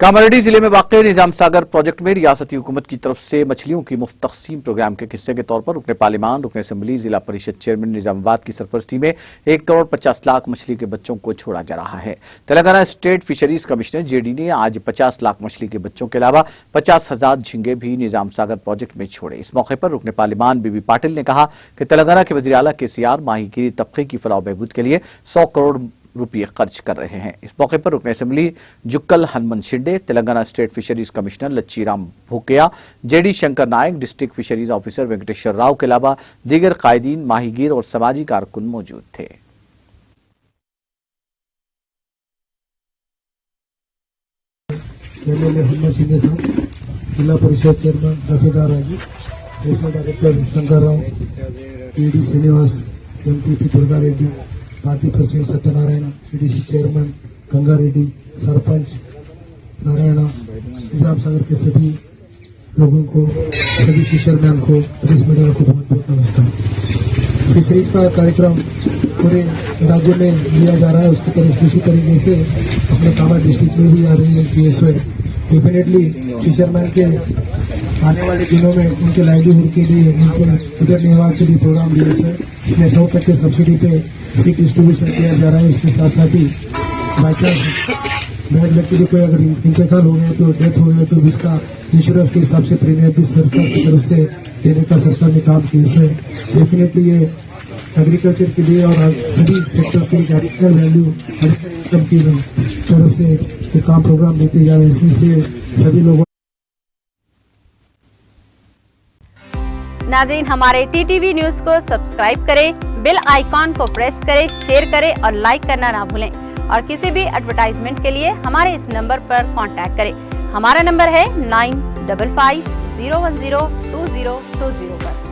कामारेड्डी जिले में वाक़ निजाम सागर प्रोजेक्ट में रियासती हुकूमत की तरफ से मछलियों की मुफ्त तक़सीम प्रोग्राम के हिस्से के तौर पर रुकने पार्लियामान, रुकने असेंबली, जिला परिषद चेयरमैन निजामाबाद की सरपरस्ती में 1,50,00,000 मछली के बच्चों को छोड़ा जा रहा है। Telangana state fisheries commissioner JD ने आज 50 लाख मछली के बच्चों के अलावा 50,000 झींगे भी निजाम सागर प्रोजेक्ट में छोड़े। इस मौके पर रुकने पार्लियामान बीबी पाटिल ने कहा कि तेलंगाना के वज़ीर आला KCR माहीगीरी तबके की फलाह बहबूद के लिए 100 करोड़ रुपये खर्च कर रहे हैं। इस मौके पर रुकने assembly Jukkal Hanmanth Shinde, Telangana state fisheries commissioner Lachiram Bhukya, JD Shankar Naik, district fisheries officer Venkateshwar Rao के अलावा दीगर कायदीन, माहीगीर और समाजी कारकुन मौजूद थे। Zilla Parishad chairman Dafedar Raju, regional director Shankar Rao, PD Srinivas, MPP Durga Reddy, party president Satyanarayana, CDC chairman Ganga Reddy, sarpanch Narayan, Nizam Sagar के सभी लोगों को, सभी फिशरमैन को, प्रेस मीडिया को बहुत बहुत नमस्कार। फिशरीज का कार्यक्रम पूरे राज्य में लिया जा रहा है, उसकी तरह इसी तरीके से अपने कामा डिस्ट्रिक्ट में भी आ रही है। डेफिनेटली फिशरमैन के आने वाले दिनों में उनके लाइवलीहुड के लिए, उनके उधर निर्वाह के लिए प्रोग्राम लिए इसमें 100% के सब्सिडी पे सीट डिस्ट्रीब्यूशन किया जा रहा है। इसके साथ साथ ही बाई चांस बैड लक के लिए कोई अगर इंतकाल हो गया तो डेथ हो गया तो उसका इंश्योरेंस के हिसाब से प्रीमियम भी सरकार की तरफ से देने का सरकार ने काम किया। इसमें डेफिनेटली ये एग्रीकल्चर के लिए और सभी सेक्टर के लिए एडिशनल वैल्यू, एडिशनल इनकम की तरफ से ये काम प्रोग्राम देते जा रहे हैं। इसलिए सभी लोगों नाज़रीन, हमारे TTV न्यूज़ को सब्सक्राइब करें, बेल आइकॉन को प्रेस करें, शेयर करें और लाइक करना ना भूलें। और किसी भी एडवर्टाइजमेंट के लिए हमारे इस नंबर पर कांटेक्ट करें। हमारा नंबर है 9550102020 पर।